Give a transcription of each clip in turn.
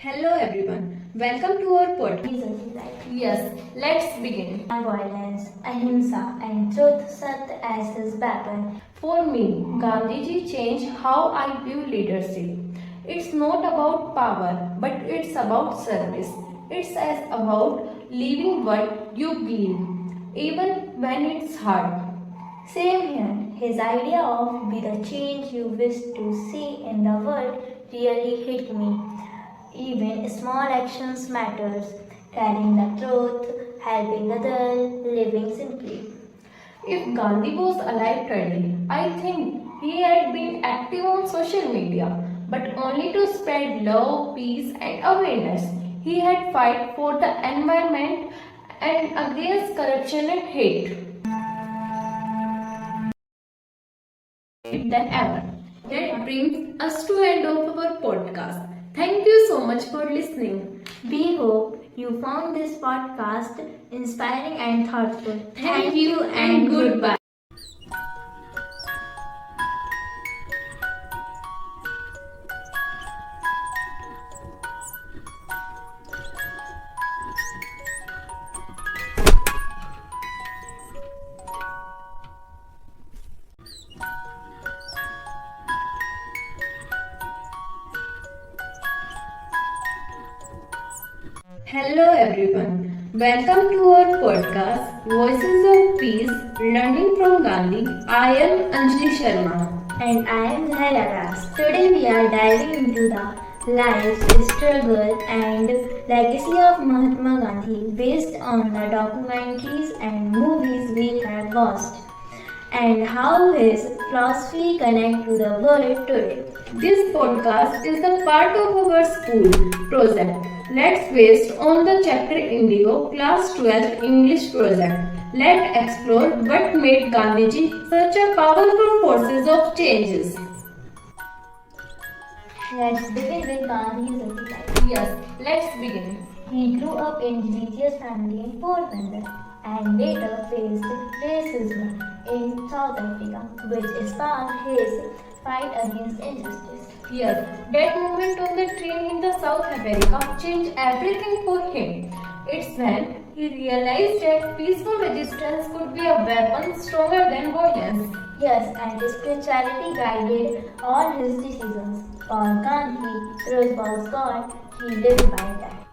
Hello everyone, welcome to our podcast. Yes, let's begin. Violence, ahimsa, and truth Satya as his weapon. For me, Gandhiji changed how I view leadership. It's not about power, but it's about service. It's as about living what you believe, even when it's hard. Same here. His idea of be the change you wish to see in the world really hit me. Even small actions matters. Telling the truth, helping others, living simply. If Gandhi was alive today, I think he had been active on social media, but only to spread love, peace, and awareness. He had fight for the environment and against corruption and hate. Than ever. That brings us to end of our podcast. Thank you so much for listening. We hope you found this podcast inspiring and thoughtful. Thank you and goodbye. Hello everyone, welcome to our podcast Voices of Peace Learning from Gandhi. I am Anjali Sharma. And I am Zahra Das. Today we are diving into the life, struggle, and legacy of Mahatma Gandhi based on the documentaries and movies we have watched, and how his philosophy connects to the world today. This podcast is a part of our school project. Let's based on the chapter Indigo Class 12 English project. Let's explore what made Gandhiji such a powerful forces of changes. Let's begin with Gandhi's early life. Yes, let's begin. He grew up in religious family in Porbandar and later faced racism in South Africa, which sparked his fight against injustice. Yes, that moment on the train in the South America changed everything for him. It's when he realized that peaceful resistance could be a weapon stronger than violence. Yes, and spirituality guided all his decisions. For Gandhi, truth was God, he lived by that.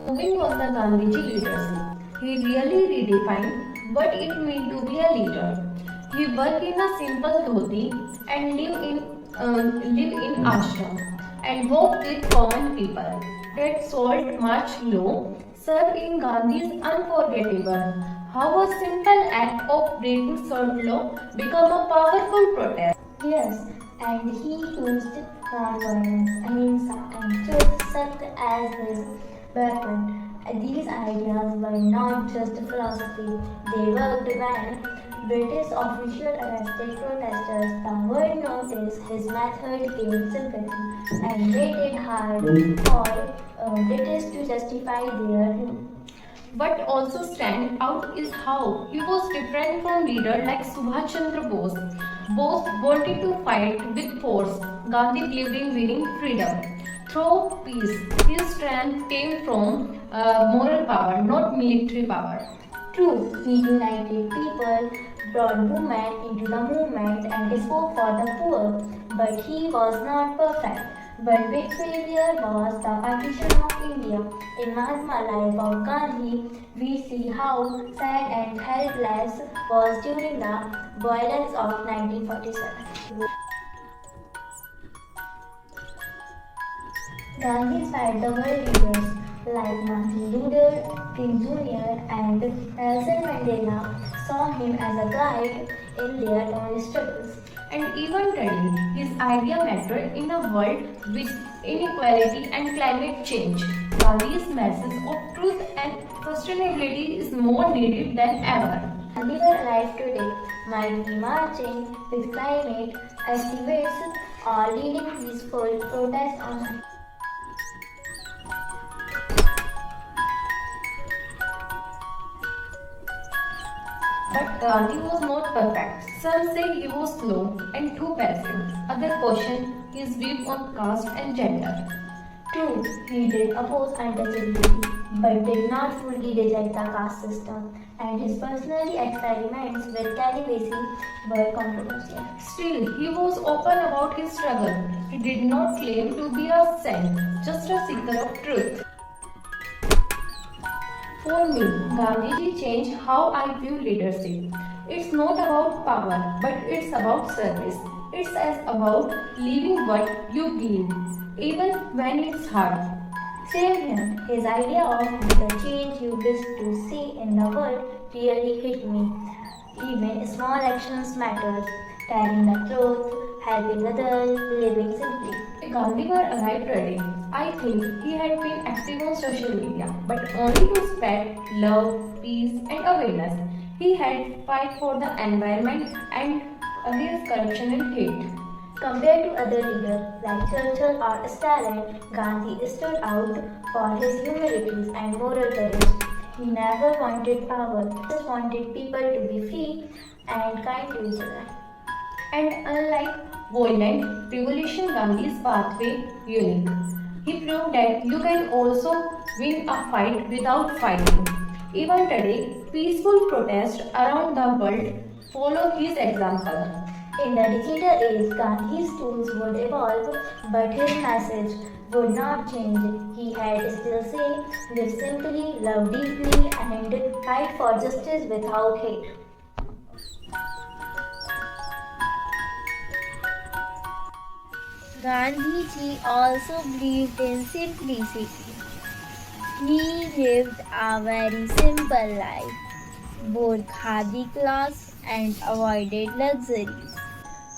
Moving on the Gandhiji leadership, he really redefined what it meant to be a leader. He worked in a simple dhoti and live in ashram and worked with common people. That salt march low served in Gandhi's unforgettable. How a simple act of breaking salt law became a powerful protest. Yes, and he used non-violence, ahimsa, and truth Satya as his weapon. These ideas were not just philosophy, they worked when British officials arrested protesters. The world noticed his method gained sympathy and waited hard for British to justify their rule. What also stands out is how he was different from leaders like Subhash Chandra Bose. Bose wanted to fight with force. Gandhi believed in winning freedom. Through peace, his strength came from moral power, not military power. True, he united people, brought women into the movement, and spoke for the poor. But he was not perfect. But big failure was the partition of India. In Mahatma life of Gandhi, we see how sad and helpless was during the violence of 1947. Gandhi inspired the world leaders like Martin Luther King Jr. and Nelson Mandela saw him as a guide in their own struggles. And even today, his idea mattered in a world with inequality and climate change. Gandhi's message of truth and sustainability is more needed than ever. Gandhi were alive today might be marching with climate activists or leading peaceful protests on. But Gandhi was not perfect. Some say he was slow and too passive. Others question his view on caste and gender. True, he did oppose untouchability, but did not fully reject the caste system, and his personal experiments with celibacy were controversial. Still, he was open about his struggle. He did not claim to be a saint, just a seeker of truth. For me, Gandhiji changed how I view leadership. It's not about power, but it's about service. It's as about living what you believe, even when it's hard. Same here, his idea of the change you wish to see in the world really hit me. Even small actions matter, telling the truth, helping others, living simply. Gandhi were arrived today. I think he had been active on social media, but only to spread love, peace, and awareness. He had fight for the environment and against corruption and hate. Compared to other leaders like Churchill or Stalin, Gandhi stood out for his humility and moral courage. He never wanted power, he just wanted people to be free and kind to each other. And unlike violent revolution, Gandhi's pathway unique. He proved that you can also win a fight without fighting. Even today, peaceful protests around the world follow his example. In the digital age, Gandhi's tools would evolve, but his message would not change. He had still say, live simply, love deeply, and fight for justice without hate. Gandhiji also believed in simplicity. He lived a very simple life, wore khadi clothes and avoided luxuries.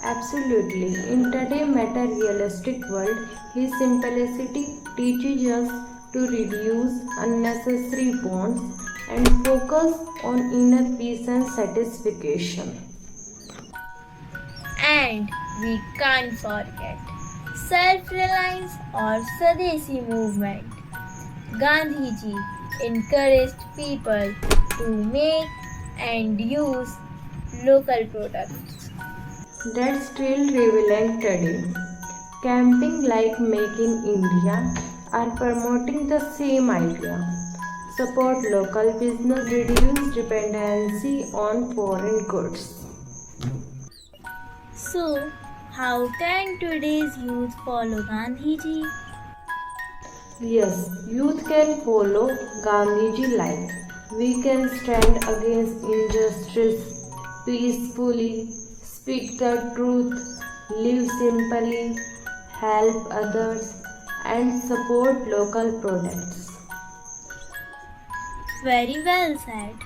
Absolutely. In today's materialistic world, his simplicity teaches us to reduce unnecessary bonds and focus on inner peace and satisfaction. And we can't forget self-reliance or Swadeshi movement. Gandhiji encouraged people to make and use local products. That's still relevant today. Camping like Make in India are promoting the same idea. Support local business, reduce dependency on foreign goods. So, how can today's youth follow Gandhiji? Yes, youth can follow Gandhiji life. We can stand against injustice peacefully, speak the truth, live simply, help others, and support local products. Very well said.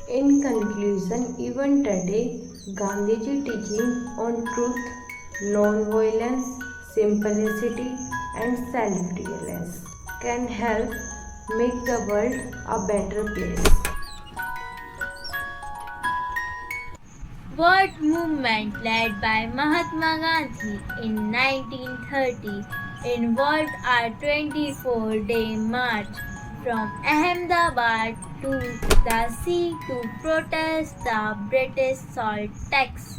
In conclusion, even today, Gandhiji teaching on truth, non-violence, simplicity, and self-reliance can help make the world a better place. What movement led by Mahatma Gandhi in 1930 involved a 24-day march from Ahmedabad to the sea to protest the British salt tax?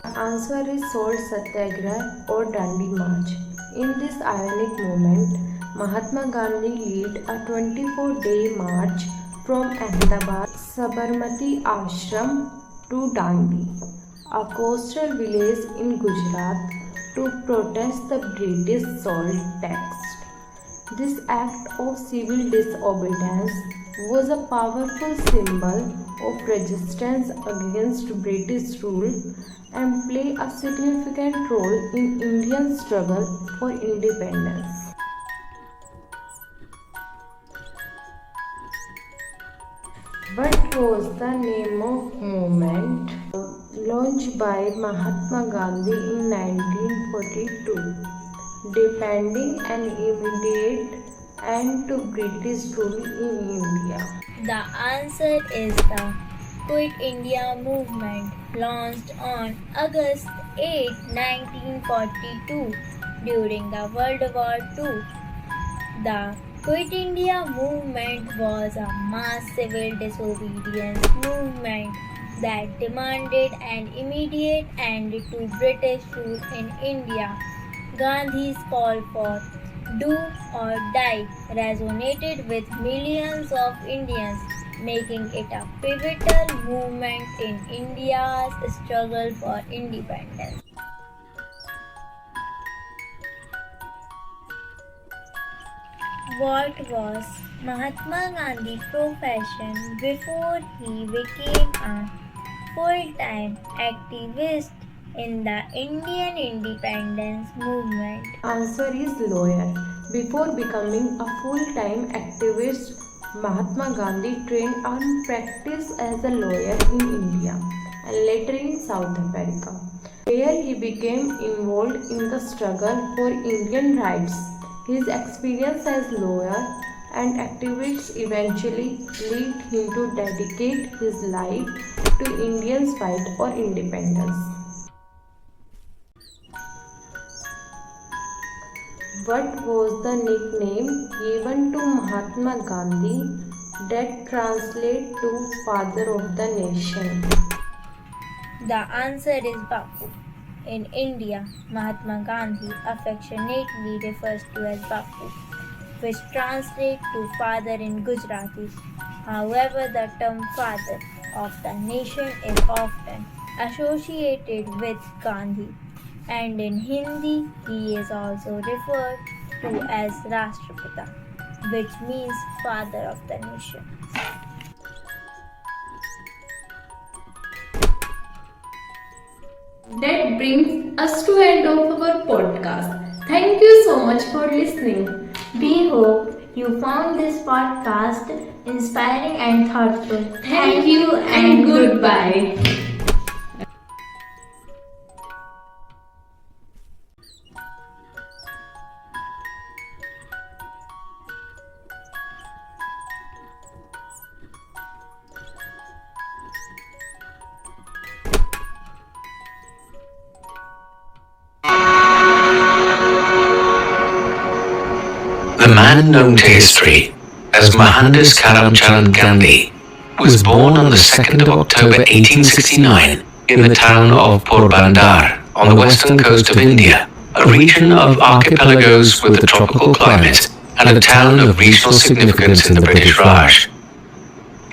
The answer is Salt Satyagraha or Dandi March. In this ionic movement, Mahatma Gandhi led a 24-day march from Ahmedabad Sabarmati Ashram to Dandi, a coastal village in Gujarat, to protest the British salt tax. This act of civil disobedience was a powerful symbol of resistance against British rule and played a significant role in Indian struggle for independence. What was the name of movement launched by Mahatma Gandhi in 1942, demanding an immediate end to British rule in India? The answer is the Quit India movement, launched on August 8, 1942 during the World War II. The Quit India movement was a mass civil disobedience movement that demanded an immediate end to British rule in India. Gandhi's call for do or die resonated with millions of Indians, making it a pivotal movement in India's struggle for independence. What was Mahatma Gandhi's profession before he became a full-time activist in the Indian independence movement? Answer is lawyer. Before becoming a full-time activist, Mahatma Gandhi trained and practiced as a lawyer in India and later in South America, where he became involved in the struggle for Indian rights. His experience as lawyer and activist eventually led him to dedicate his life to Indians' fight for independence. What was the nickname given to Mahatma Gandhi that translates to Father of the Nation? The answer is Bapu. In India, Mahatma Gandhi affectionately refers to as Bapu, which translates to father in Gujarati. However, the term father of the nation is often associated with Gandhi, and in Hindi he is also referred to as Rashtrapita, which means father of the nation. That brings us to end of our podcast. Thank you so much for listening. We hope you found this podcast inspiring and thoughtful. Thank you and goodbye. The man known to history as Mohandas Karamchand Gandhi was born on the 2nd of October 1869 in the town of Porbandar on the western coast of India, a region of archipelagos with a tropical climate and a town of regional significance in the British Raj.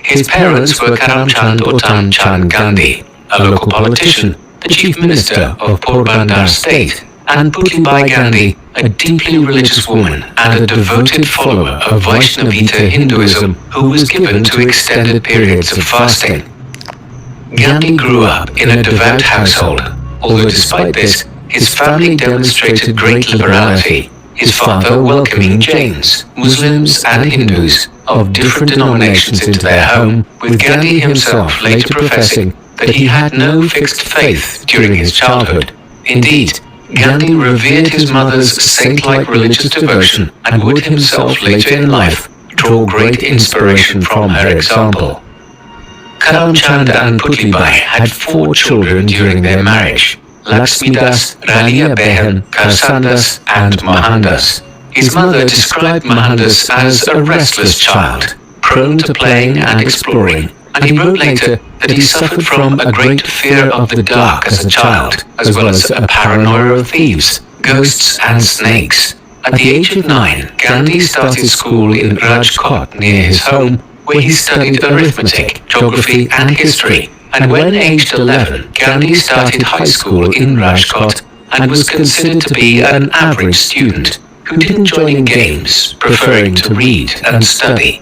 His parents were Karamchand Uttam Chand Gandhi, a local politician, the chief minister of Porbandar state, and Putlibai Gandhi, a deeply religious woman and a devoted follower of Vaishnavita Hinduism who was given to extended periods of fasting. Gandhi grew up in a devout household, although despite this, his family demonstrated great liberality, his father welcoming Jains, Muslims and Hindus of different denominations into their home, with Gandhi himself later professing that he had no fixed faith during his childhood. Indeed, Gandhi revered his mother's saint-like religious devotion and would himself later in life draw great inspiration from her example. Karamchand and Putlibai had 4 children during their marriage: Lakshmidas, Rania Behan, Karsandas and Mohandas. His mother described Mohandas as a restless child, prone to playing and exploring, and he wrote later that he suffered from a great fear of the dark as a child, as well as a paranoia of thieves, ghosts and snakes. At the age of 9, Gandhi started school in Rajkot near his home, where he studied arithmetic, geography and history, and when aged 11, Gandhi started high school in Rajkot and was considered to be an average student who didn't join in games, preferring to read and study.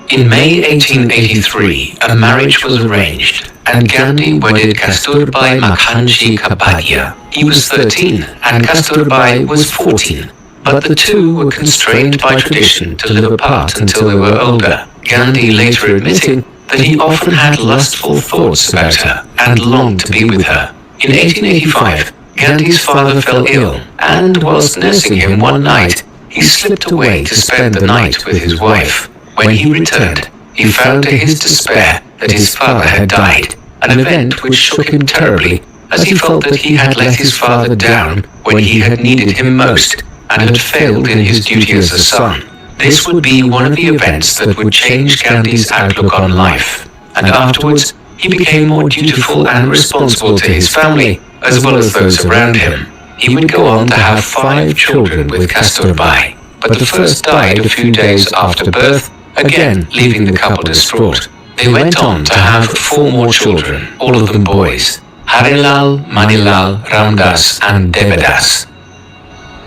In May 1883, a marriage was arranged, and Gandhi wedded Kasturbai Makhanji Kapadia. He was 13, and Kasturbai was 14, but the two were constrained by tradition to live apart until they were older, Gandhi later admitting that he often had lustful thoughts about her and longed to be with her. In 1885, Gandhi's father fell ill, and whilst nursing him one night, he slipped away to spend the night with his wife. When he returned, he found to his despair that his father had died, an event which shook him terribly, as he felt that he had let his father down when he had needed him most, and had failed in his duty as a son. This would be one of the events that would change Gandhi's outlook on life, and afterwards, he became more dutiful and responsible to his family, as well as those around him. He would go on to have 5 children with Kasturbai, but the first died a few days after birth, again leaving the couple distraught. They went on to have 4 more children, all of them boys: Harilal, Manilal, Ramdas and Devadas.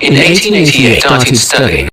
In 1888, he started studying